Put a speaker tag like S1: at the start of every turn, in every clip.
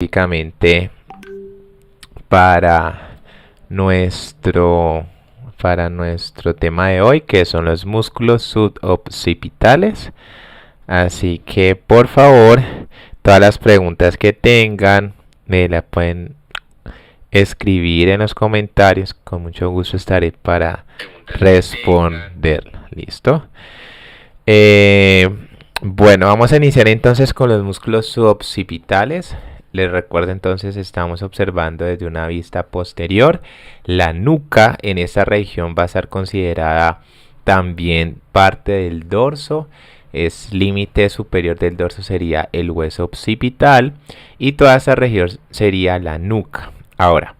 S1: específicamente para nuestro tema de hoy, que son los músculos suboccipitales. Así que por favor, todas las preguntas que tengan me la pueden escribir en los comentarios. Con mucho gusto estaré para responderla. ¿Listo? Bueno, vamos a iniciar entonces con los músculos suboccipitales. Les recuerdo entonces, estamos observando desde una vista posterior. La nuca en esta región va a ser considerada también parte del dorso. Es límite superior del dorso sería el hueso occipital y toda esta región sería la nuca. Ahora,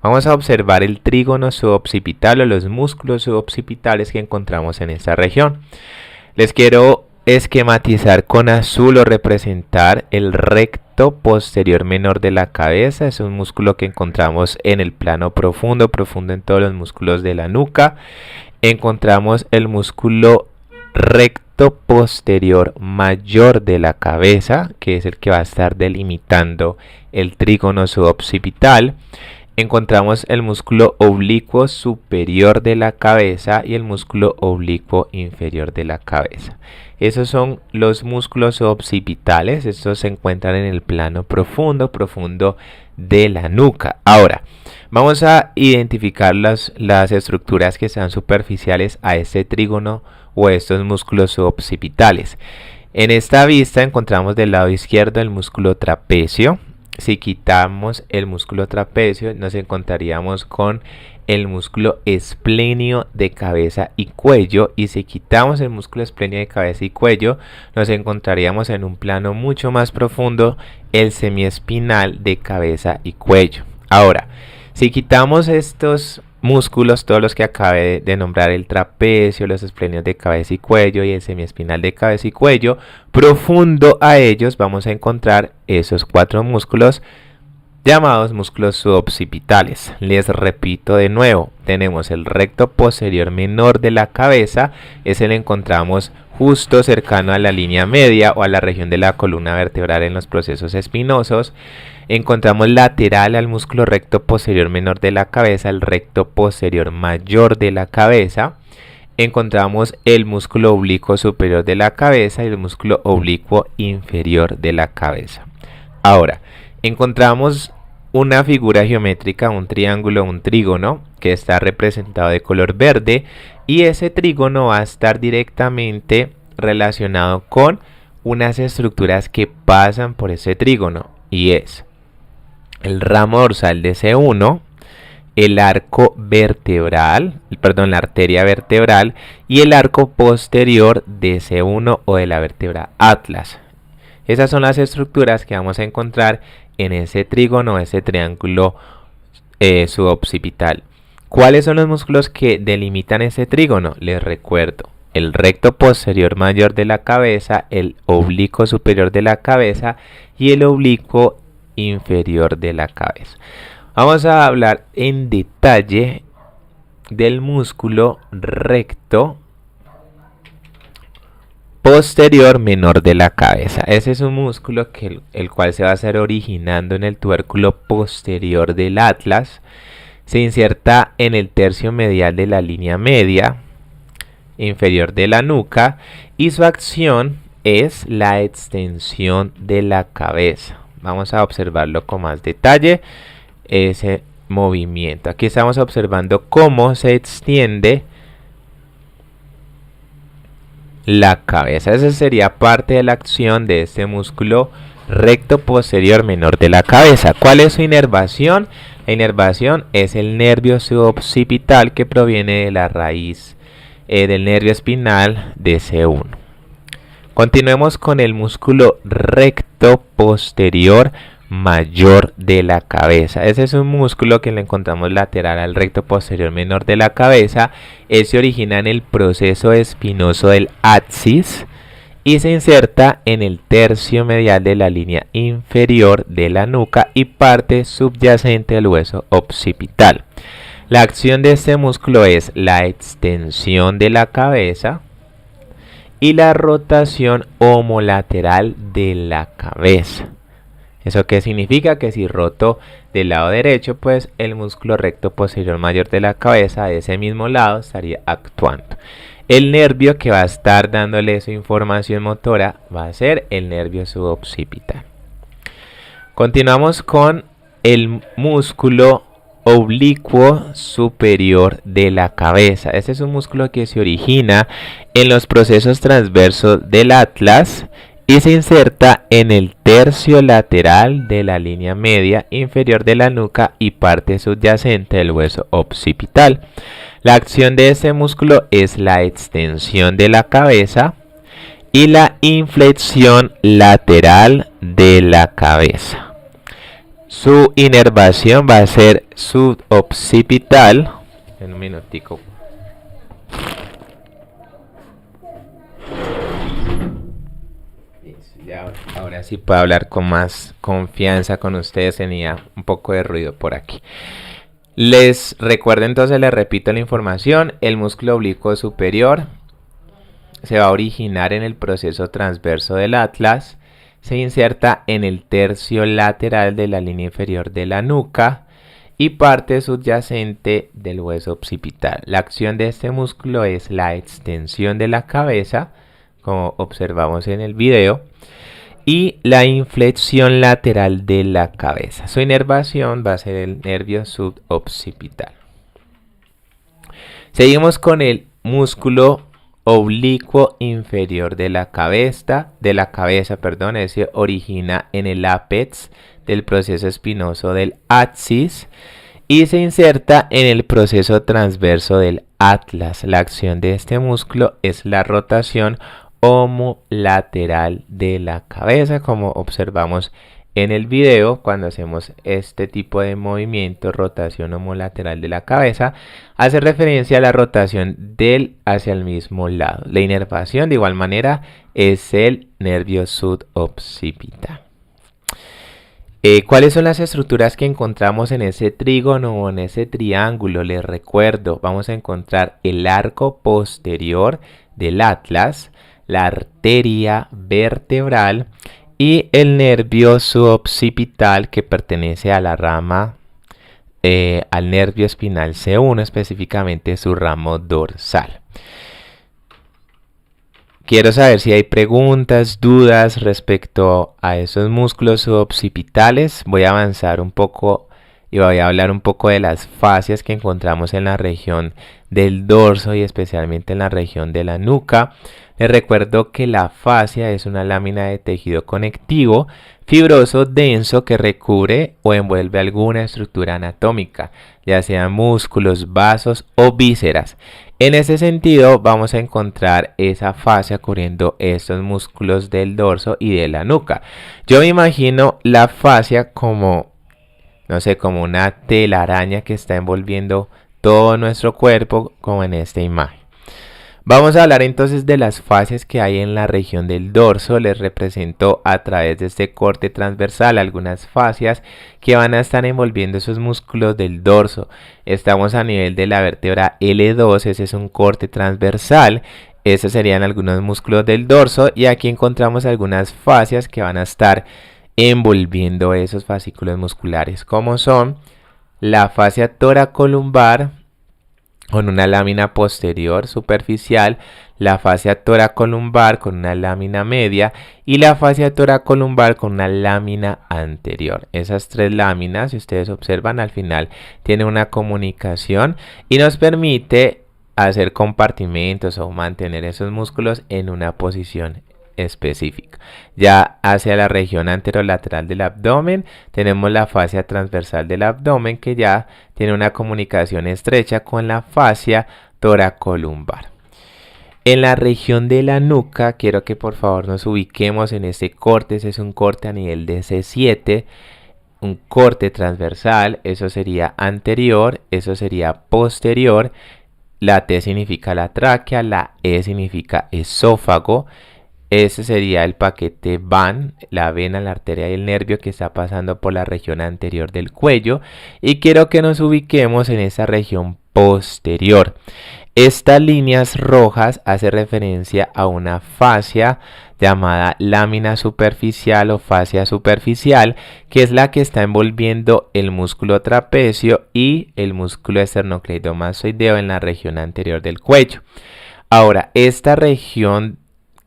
S1: vamos a observar el trígono suboccipital o los músculos suboccipitales que encontramos en esta región. Les quiero esquematizar con azul o representar el recto posterior menor de la cabeza. Es un músculo que encontramos en el plano profundo en todos los músculos de la nuca. Encontramos el músculo recto posterior mayor de la cabeza, que es el que va a estar delimitando el trígono suboccipital. Encontramos el músculo oblicuo superior de la cabeza y el músculo oblicuo inferior de la cabeza. Esos son los músculos suboccipitales. Estos se encuentran en el plano profundo de la nuca. Ahora, vamos a identificar las estructuras que sean superficiales a este trígono o estos músculos suboccipitales. En esta vista encontramos del lado izquierdo el músculo trapecio. Si quitamos el músculo trapecio, nos encontraríamos con el músculo esplenio de cabeza y cuello, y si quitamos el músculo esplenio de cabeza y cuello, nos encontraríamos en un plano mucho más profundo, el semiespinal de cabeza y cuello. Ahora, si quitamos estos músculos, todos los que acabé de nombrar, el trapecio, los esplenios de cabeza y cuello y el semiespinal de cabeza y cuello, profundo a ellos vamos a encontrar esos cuatro músculos llamados músculos suboccipitales. Les repito de nuevo, tenemos el recto posterior menor de la cabeza, ese lo encontramos justo cercano a la línea media o a la región de la columna vertebral en los procesos espinosos. Encontramos lateral al músculo recto posterior menor de la cabeza, el recto posterior mayor de la cabeza. Encontramos el músculo oblicuo superior de la cabeza y el músculo oblicuo inferior de la cabeza. Ahora, encontramos una figura geométrica, un triángulo, un trígono, que está representado de color verde, y ese trígono va a estar directamente relacionado con unas estructuras que pasan por ese trígono, y es el ramo dorsal de C1, el arco vertebral, la arteria vertebral y el arco posterior de C1 o de la vértebra atlas. Esas son las estructuras que vamos a encontrar en ese trígono, ese triángulo suboccipital. ¿Cuáles son los músculos que delimitan ese trígono? Les recuerdo: el recto posterior mayor de la cabeza, el oblicuo superior de la cabeza y el oblicuo inferior de la cabeza. Vamos a hablar en detalle del músculo recto posterior menor de la cabeza. Ese es un músculo el cual se va a estar originando en el tubérculo posterior del atlas. Se inserta en el tercio medial de la línea media inferior de la nuca y su acción es la extensión de la cabeza. Vamos a observarlo con más detalle, ese movimiento. Aquí estamos observando cómo se extiende la cabeza. Esa sería parte de la acción de este músculo recto posterior menor de la cabeza. ¿Cuál es su inervación? La inervación es el nervio suboccipital que proviene de la raíz del nervio espinal de C1. Continuemos con el músculo recto posterior mayor de la cabeza. Ese es un músculo que lo encontramos lateral al recto posterior menor de la cabeza. Se origina en el proceso espinoso del axis y se inserta en el tercio medial de la línea inferior de la nuca y parte subyacente del hueso occipital. La acción de este músculo es la extensión de la cabeza y la rotación homolateral de la cabeza. ¿Eso qué significa? Que si roto del lado derecho, pues el músculo recto posterior mayor de la cabeza de ese mismo lado estaría actuando. El nervio que va a estar dándole su información motora va a ser el nervio suboccipital. Continuamos con el músculo oblicuo superior de la cabeza. Este es un músculo que se origina en los procesos transversos del atlas y se inserta en el tercio lateral de la línea media inferior de la nuca y parte subyacente del hueso occipital. La acción de este músculo es la extensión de la cabeza y la inflexión lateral de la cabeza. Su inervación va a ser suboccipital. En un minutico. Ahora sí puedo hablar con más confianza con ustedes. Tenía un poco de ruido por aquí. Les recuerdo entonces, les repito la información. El músculo oblicuo superior se va a originar en el proceso transverso del atlas. Se inserta en el tercio lateral de la línea inferior de la nuca y parte subyacente del hueso occipital. La acción de este músculo es la extensión de la cabeza, como observamos en el video, y la inflexión lateral de la cabeza. Su inervación va a ser el nervio suboccipital. Seguimos con el músculo oblicuo inferior de la cabeza, se origina en el ápex del proceso espinoso del axis y se inserta en el proceso transverso del atlas. La acción de este músculo es la rotación homolateral de la cabeza, como observamos en el video. Cuando hacemos este tipo de movimiento, rotación homolateral de la cabeza, hace referencia a la rotación del hacia el mismo lado. La inervación de igual manera es el nervio suboccipital. ¿Cuáles son las estructuras que encontramos en ese trígono o en ese triángulo? Les recuerdo, vamos a encontrar el arco posterior del atlas, la arteria vertebral y el nervio suboccipital, que pertenece a la rama, al nervio espinal C1, específicamente su ramo dorsal. Quiero saber si hay preguntas, dudas respecto a esos músculos suboccipitales. Voy a avanzar un poco y voy a hablar un poco de las fascias que encontramos en la región del dorso y especialmente en la región de la nuca. Les recuerdo que la fascia es una lámina de tejido conectivo fibroso denso que recubre o envuelve alguna estructura anatómica, ya sean músculos, vasos o vísceras. En ese sentido vamos a encontrar esa fascia cubriendo estos músculos del dorso y de la nuca. Yo me imagino la fascia como, no sé, como una telaraña que está envolviendo todo nuestro cuerpo, como en esta imagen. Vamos a hablar entonces de las fascias que hay en la región del dorso. Les represento a través de este corte transversal algunas fascias que van a estar envolviendo esos músculos del dorso. Estamos a nivel de la vértebra L2, ese es un corte transversal. Esos serían algunos músculos del dorso y aquí encontramos algunas fascias que van a estar envolviendo esos fascículos musculares, como son la fascia toracolumbar con una lámina posterior superficial, la fascia toracolumbar con una lámina media y la fascia toracolumbar con una lámina anterior. Esas tres láminas, si ustedes observan, al final tienen una comunicación y nos permite hacer compartimentos o mantener esos músculos en una posición específica. Ya hacia la región anterolateral del abdomen tenemos la fascia transversal del abdomen, que ya tiene una comunicación estrecha con la fascia toracolumbar. En la región de la nuca quiero que por favor nos ubiquemos en este corte. Ese es un corte a nivel de C7, un corte transversal. Eso sería anterior, eso sería posterior. La T significa la tráquea, la E significa esófago. Ese sería el paquete VAN, la vena, la arteria y el nervio que está pasando por la región anterior del cuello. Y quiero que nos ubiquemos en esa región posterior. Estas líneas rojas hacen referencia a una fascia llamada lámina superficial o fascia superficial, que es la que está envolviendo el músculo trapecio y el músculo esternocleidomastoideo en la región anterior del cuello. Ahora, esta región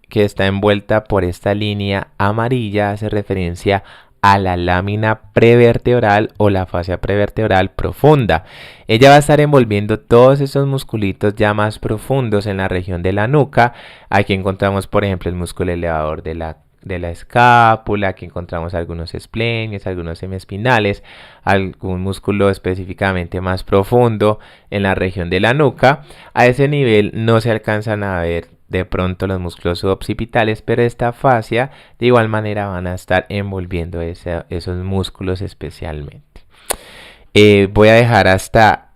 S1: que está envuelta por esta línea amarilla hace referencia a la lámina prevertebral o la fascia prevertebral profunda. Ella va a estar envolviendo todos esos musculitos ya más profundos en la región de la nuca. Aquí encontramos, por ejemplo, el músculo elevador de la escápula. Aquí encontramos algunos esplenios, algunos semiespinales, algún músculo específicamente más profundo en la región de la nuca. A ese nivel no se alcanzan a ver de pronto los músculos suboccipitales, pero esta fascia de igual manera van a estar envolviendo esos músculos especialmente. Voy a dejar hasta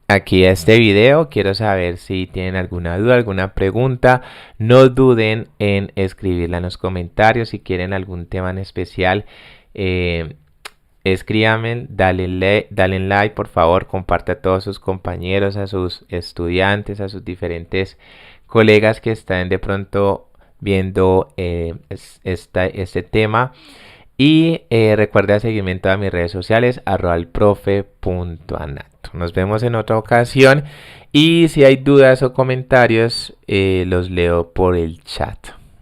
S1: aquí este video. Quiero saber si tienen alguna duda, alguna pregunta. No duden en escribirla en los comentarios. Si quieren algún tema en especial, escríbanme, dale like, por favor, comparte a todos sus compañeros, a sus estudiantes, a sus diferentes colegas que están de pronto viendo este tema. Y recuerda seguirme en todas mis redes sociales, @elprofe.anato. Nos vemos en otra ocasión y si hay dudas o comentarios los leo por el chat.